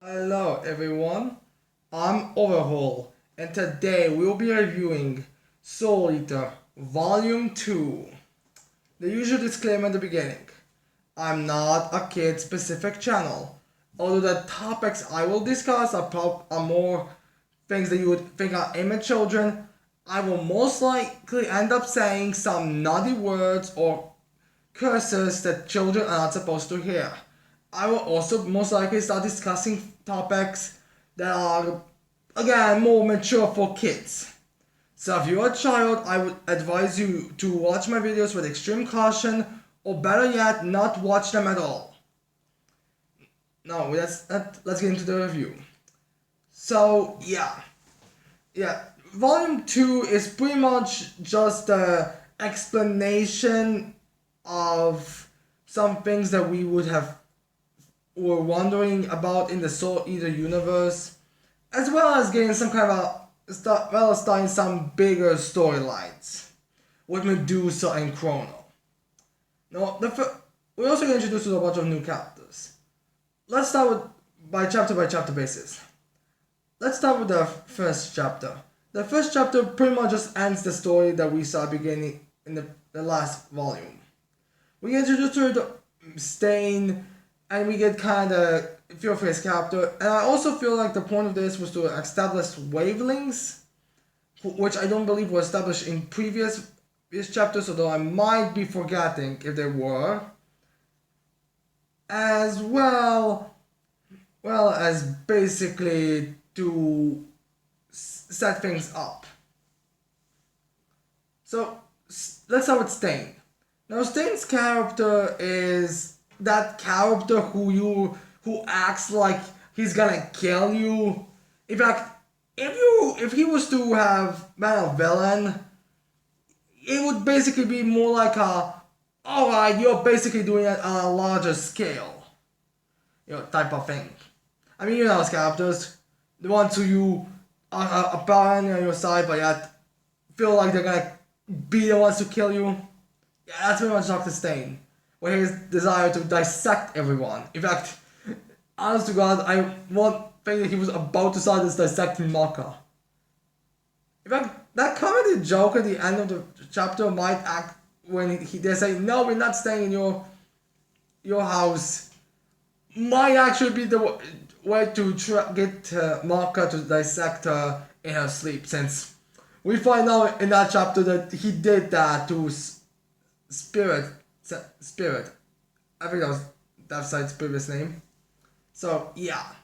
Hello everyone, I'm Overhaul and today we'll be reviewing Soul Eater Volume 2. The usual disclaimer at the beginning. I'm not a kid specific channel, although the topics I will discuss are more things that you would think are aimed at children. I will most likely end up saying some naughty words or curses that children are not supposed to hear. I will also most likely start discussing topics that are, again, more mature for kids. So if you're a child, I would advise you to watch my videos with extreme caution, or better yet, not watch them at all. Now, let's get into the review. So, yeah. Volume 2 is pretty much just the explanation of some things that we were wondering about in the Soul Eater universe, as well as getting some kind of starting some bigger storylines with Medusa and Chrono. Now, we also get introduced to a bunch of new characters. Let's start with by chapter basis. Let's start with the first chapter. The first chapter pretty much just ends the story that we saw beginning in the last volume. We get introduced to Stain, and we get kind of feel for his character. And I also feel like the point of this was to establish wavelengths, which I don't believe were established in previous chapters, although I might be forgetting if they were. As well as basically to set things up. So let's start with Stain. Now Stain's character is that character who acts like he's gonna kill you. In fact, if he was to have been a villain, it would basically be more like alright, you're basically doing it on a larger scale, type of thing. I mean, those characters, the ones who you are apparently on your side, but yet feel like they're gonna be the ones to kill you. Yeah, that's pretty much Dr. Stain, where his desire to dissect everyone. In fact, honest to God, I won't think that he was about to start this dissecting Maka. In fact, that comedy joke at the end of the chapter might act when they say, "No, we're not staying in your house," might actually be the way to get Maka to dissect her in her sleep, since we find out in that chapter that he did that to Spirit. I think that was Deathside's previous name. So yeah.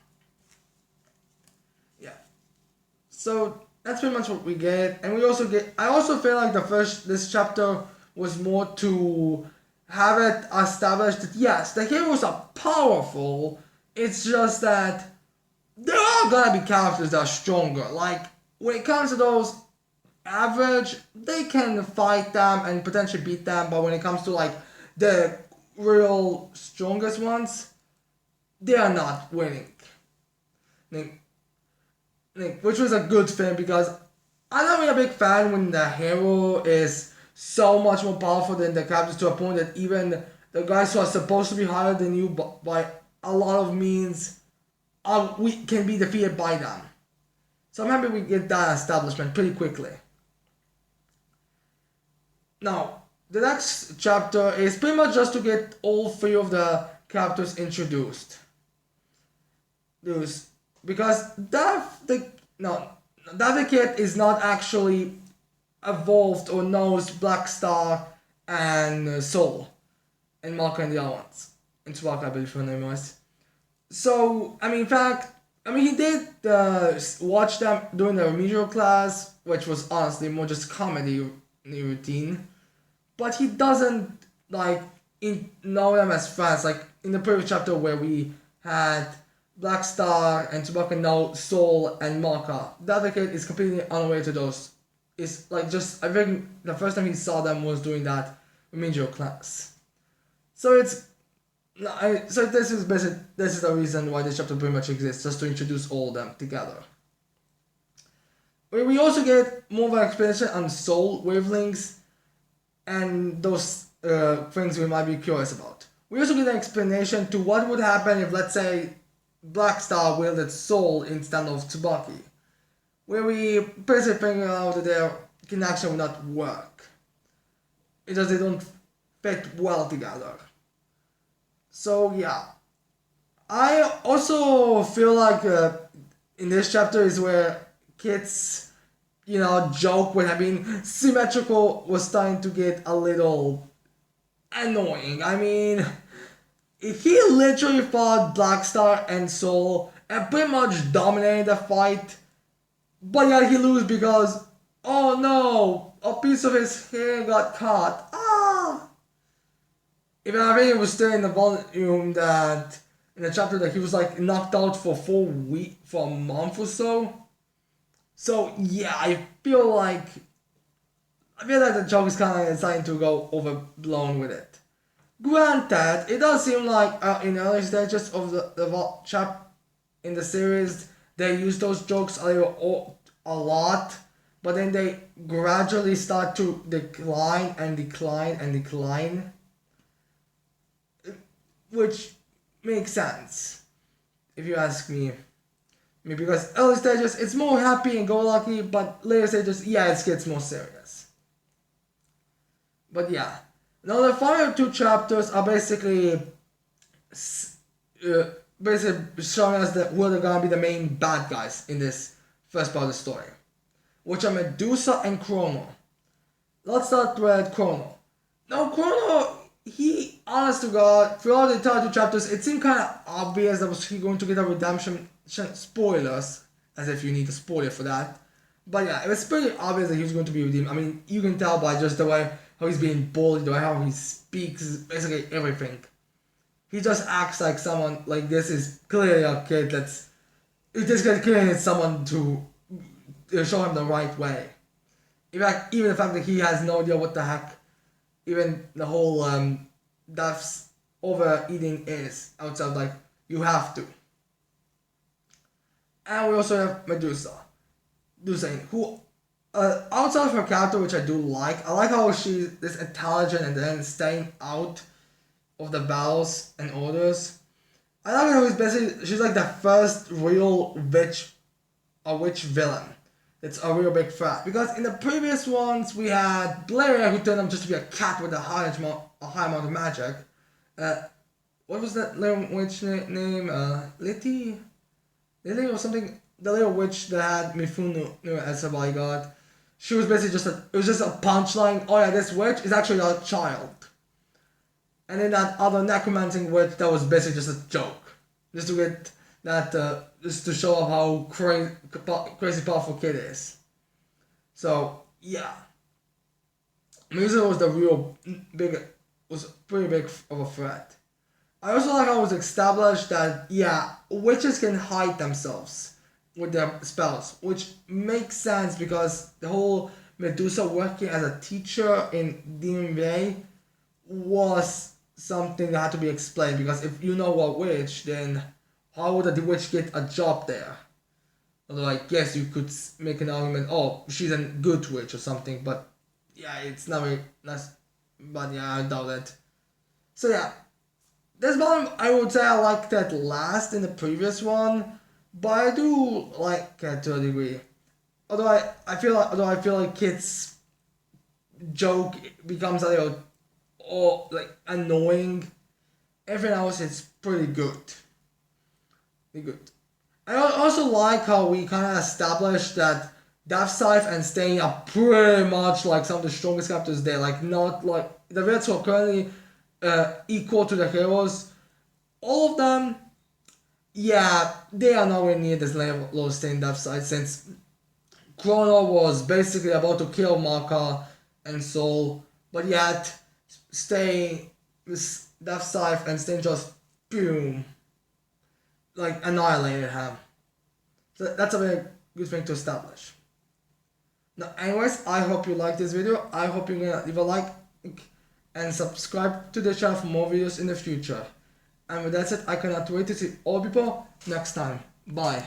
So that's pretty much what we get, and we also get. I also feel like this chapter was more to have it established that yes, the heroes are powerful. It's just that there are gonna be characters that are stronger. Like when it comes to those average, they can fight them and potentially beat them, but when it comes to like the real strongest ones, they are not winning. Which was a good thing, because I'm not really a big fan when the hero is so much more powerful than the characters, to a point that even the guys who are supposed to be higher than you by a lot of means we can be defeated by them. So I'm happy we get that establishment pretty quickly. Now, the next chapter is pretty much just to get all three of the characters introduced. Because Davy is not actually evolved or knows Black Star and Soul and Maka and the other ones. And Tsubaka, I believe her name was. So, in fact, he did watch them during the remedial class, which was honestly more just comedy routine. But he doesn't, know them as friends. Like, in the previous chapter where we had Black Star and Tsubaka know Soul and Maka, the other kid is completely unaware to those. It's I think the first time he saw them was during that remedial class. So this is the reason why this chapter pretty much exists, just to introduce all of them together. We also get more of an explanation on soul wavelengths and those things we might be curious about. We also get an explanation to what would happen if, let's say, Blackstar wielded Soul instead of Tsubaki, where we basically figured out that their connection would not work. It just they don't fit well together. So yeah, I also feel like in this chapter is where kids, joke with having symmetrical was starting to get a little annoying. I mean, he literally fought Blackstar and Soul and pretty much dominated the fight, but yet he lose because, oh no, a piece of his hair got caught. Ah! Even I think it was still in the volume that, in the chapter that he was like knocked out for 4 weeks, for a month or so. So yeah, I feel like the joke is kind of starting to go overblown with it. Granted, it does seem like in early stages of the chap in the series, they use those jokes a lot, but then they gradually start to decline and decline and decline, which makes sense, if you ask me. Because early stages, it's more happy and go-lucky, but later stages, yeah, it gets more serious. But yeah. Now the final two chapters are basically showing us that who are gonna be the main bad guys in this first part of the story, which are Medusa and Chrono. Let's start with Chrono. Now Chrono, he, honest to God, throughout the entire two chapters, it seemed kind of obvious that was he going to get a redemption. Spoilers, as if you need a spoiler for that. But yeah, it was pretty obvious that he was going to be redeemed. I mean, you can tell by just the way how he's being bullied, the way how he speaks, basically everything. He just acts like someone, like this is clearly a kid that's, it just clearly needs someone to show him the right way. In fact, even the fact that he has no idea what the heck, even the whole Duff's overeating is outside, like, you have to. And we also have Medusa, who, outside of her character, which I do like, I like how she's this intelligent and then staying out of the battles and orders. I like how she's like the first real witch villain. It's a real big threat. Because in the previous ones, we had Blair, who turned out just to be a cat with a high amount of magic. What was that little witch name? Lily or something, the little witch that had Mifune as a bodyguard. She was basically it was just a punchline. Oh yeah, this witch is actually a child. And then that other necromanting witch, that was basically just a joke. Just to get that, just to show off how crazy powerful kid is. So, yeah. Medusa was was pretty big of a threat. I also like how it was established that, yeah, witches can hide themselves with their spells, which makes sense because the whole Medusa working as a teacher in Demon Bay was something that had to be explained, because if you know a witch, then how would the witch get a job there? Although I guess you could make an argument, oh, she's a good witch or something, but yeah, it's not very nice, but yeah, I doubt it. So yeah. This one, I would say I like that last in the previous one, but I do like it to a degree. Although I feel like kids' joke becomes a little annoying. Everything else is pretty good. I also like how we kind of established that Death Scythe and Stain are pretty much like some of the strongest characters there. Like, not like the Reds who are currently equal to the heroes. All of them, yeah, they are nowhere near this level of Stain Death Scythe, since Chrono was basically about to kill Maka and Soul, but yet Stain, Death Scythe and Stain just boom, like annihilated him. So that's a very good thing to establish. Now, anyways, I hope you liked this video. I hope you're gonna leave a like and subscribe to the channel for more videos in the future. And with that said, I cannot wait to see all people next time. Bye.